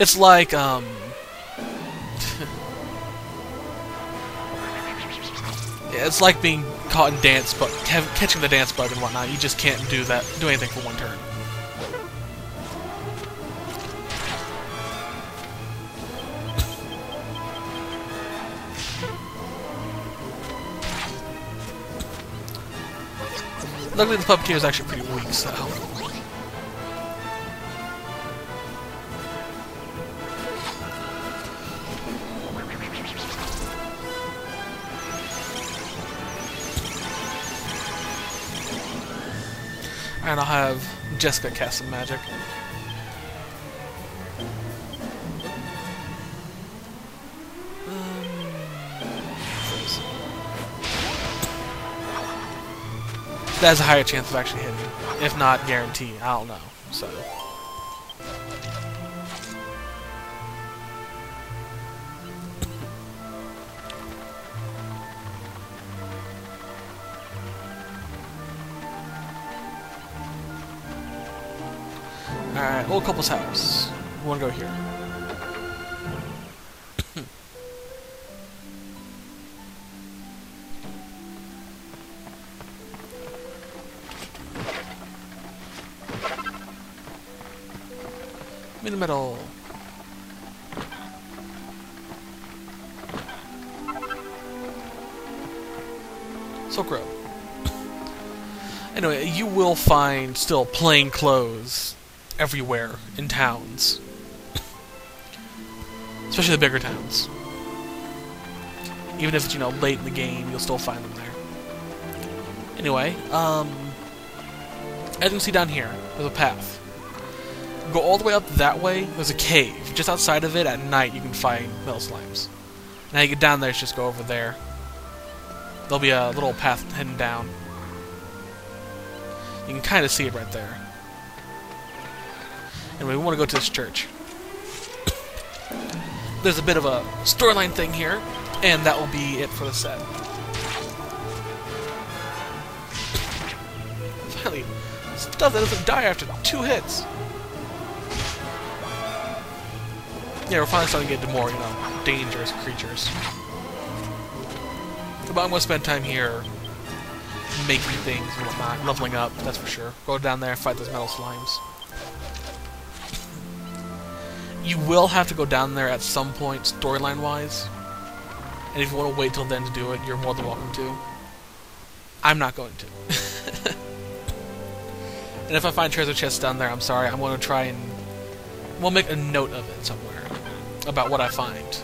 It's like, yeah, it's like being caught in dance, but catching the dance bug and whatnot. You just can't do anything for one turn. Luckily, the puppeteer is actually pretty weak, so. And I'll have Jessica cast some magic. That has a higher chance of actually hitting. If not, guarantee. I don't know. So. Alright, old couple's house. We want to go here. In the middle. Silk Road. Anyway, you will find still plain clothes everywhere in towns. Especially the bigger towns. Even if it's, you know, late in the game, you'll still find them there. Anyway, as you can see down here, there's a path. Go all the way up that way, there's a cave. Just outside of it, at night, you can find metal slimes. Now you get down there, just go over there. There'll be a little path heading down. You can kind of see it right there. Anyway, we want to go to this church. There's a bit of a storyline thing here, and that will be it for the set. Finally, stuff that doesn't die after 2 hits. Yeah, we're finally starting to get into more, you know, dangerous creatures. But I'm going to spend time here making things and whatnot, leveling up, that's for sure. Go down there and fight those metal slimes. You will have to go down there at some point, storyline-wise. And if you want to wait till then to do it, you're more than welcome to. I'm not going to. And if I find treasure chests down there, I'm sorry, I'm going to try and... we'll make a note of it somewhere. About what I find.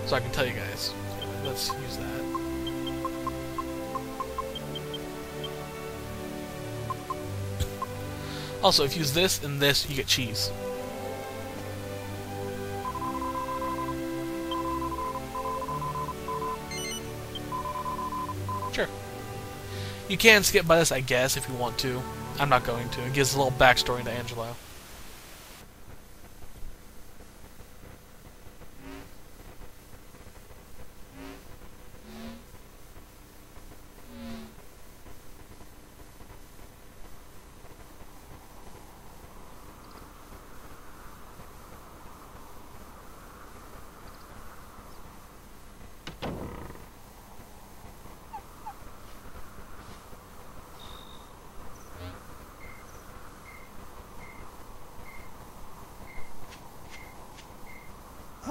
So I can tell you guys. Let's use that. Also, if you use this and this, you get cheese. Sure. You can skip by this, I guess, if you want to. I'm not going to. It gives a little backstory to Angelo.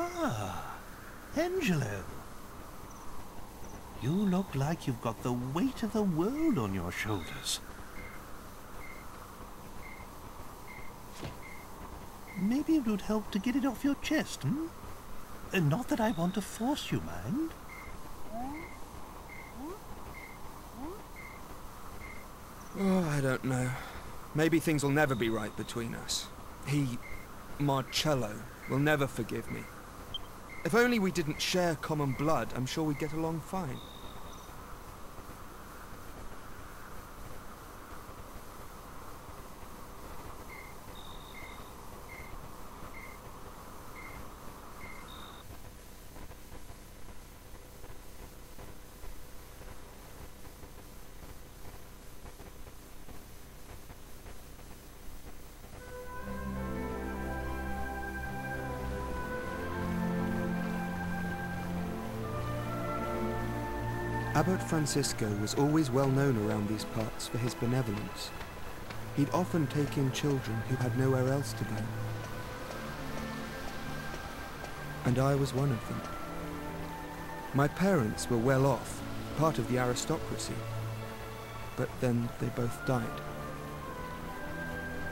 Ah, Angelo. You look like you've got the weight of the world on your shoulders. Maybe it would help to get it off your chest, hmm? Not that I want to force you, mind. Oh, I don't know. Maybe things will never be right between us. Marcello, will never forgive me. If only we didn't share common blood, I'm sure we'd get along fine. Abbot Francisco was always well known around these parts for his benevolence. He'd often take in children who had nowhere else to go. And I was one of them. My parents were well off, part of the aristocracy, but then they both died.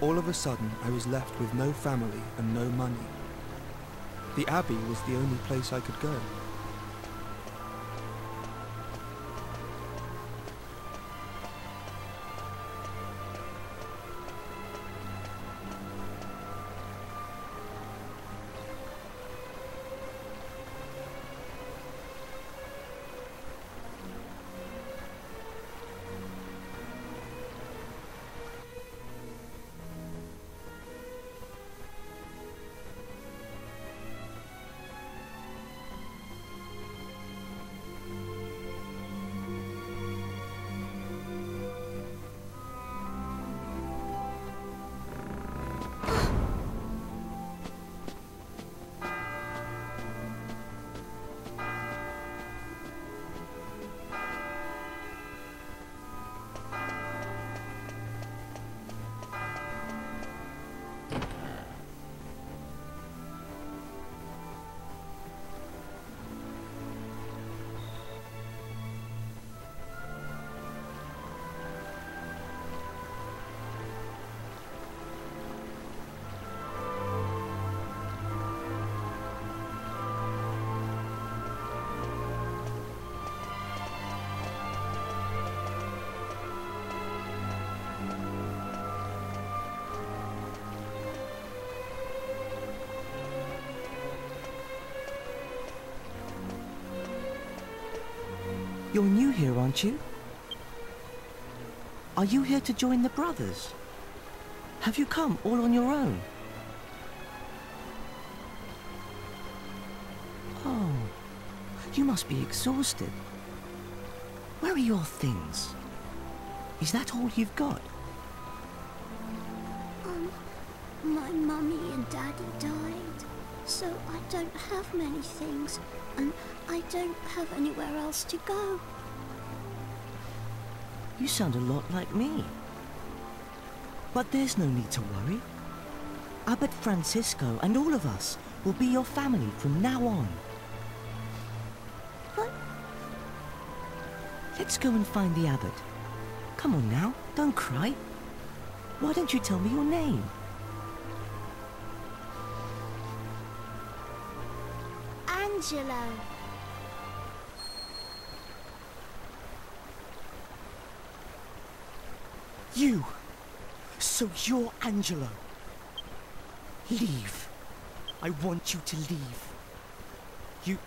All of a sudden, I was left with no family and no money. The Abbey was the only place I could go. You're new here, aren't you? Are you here to join the brothers? Have you come all on your own? Oh, you must be exhausted. Where are your things? Is that all you've got? My mummy and daddy died, so I don't have many things, and I don't have anywhere else to go. You sound a lot like me. But there's no need to worry. Abbot Francisco and all of us will be your family from now on. But... Let's go and find the abbot. Come on now, don't cry. Why don't you tell me your name? Angelo. You! So you're Angelo. Leave. I want you to leave. You...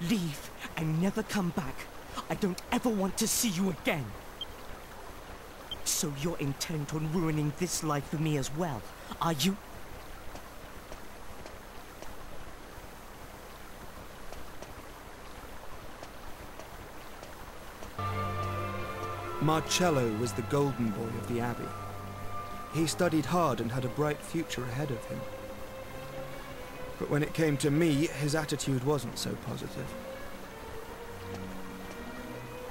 leave and never come back. I don't ever want to see you again. So you're intent on ruining this life for me as well, are you? Marcello was the golden boy of the Abbey. He studied hard and had a bright future ahead of him. But when it came to me, his attitude wasn't so positive.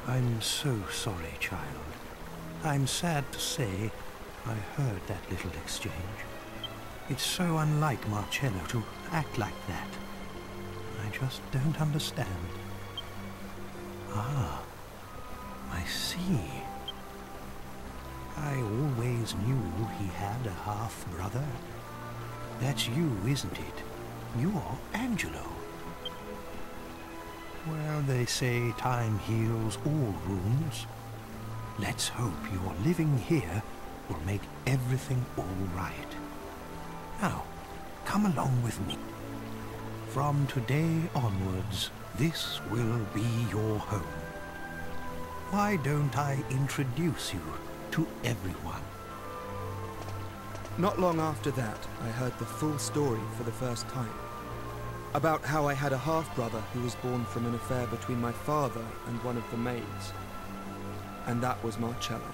I'm so sorry, child. I'm sad to say I heard that little exchange. It's so unlike Marcello to act like that. I just don't understand. Ah, I see. I always knew he had a half-brother. That's you, isn't it? You're Angelo. Well, they say time heals all wounds. Let's hope your living here will make everything all right. Now, come along with me. From today onwards, this will be your home. Why don't I introduce you to everyone? Not long after that, I heard the full story for the first time. About how I had a half-brother who was born from an affair between my father and one of the maids. And that was Marcello.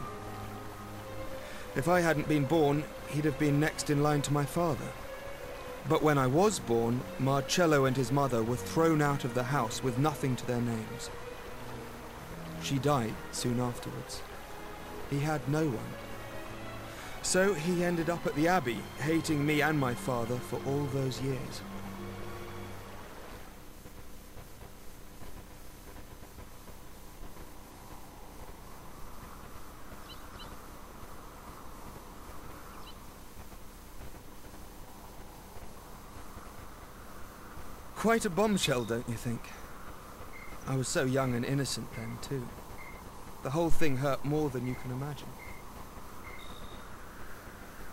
If I hadn't been born, he'd have been next in line to my father. But when I was born, Marcello and his mother were thrown out of the house with nothing to their names. She died soon afterwards. He had no one. So he ended up at the Abbey, hating me and my father for all those years. Quite a bombshell, don't you think? I was so young and innocent then, too. The whole thing hurt more than you can imagine.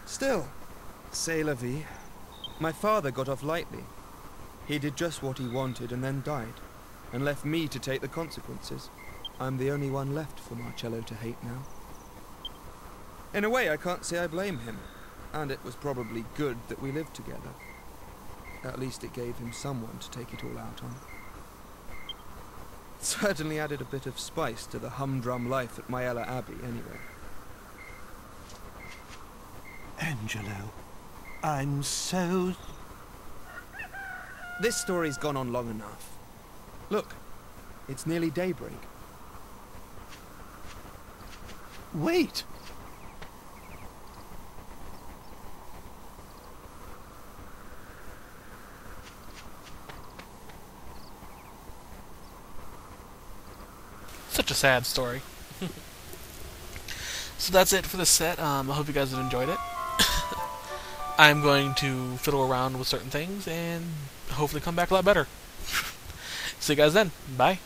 Still, c'est la vie. My father got off lightly. He did just what he wanted and then died, and left me to take the consequences. I'm the only one left for Marcello to hate now. In a way, I can't say I blame him, and it was probably good that we lived together. At least it gave him someone to take it all out on. It certainly added a bit of spice to the humdrum life at Myella Abbey, anyway. Angelo, I'm so... This story's gone on long enough. Look, it's nearly daybreak. Wait! Such a sad story. So that's it for this set. I hope you guys have enjoyed it. I'm going to fiddle around with certain things and hopefully come back a lot better. See you guys then. Bye.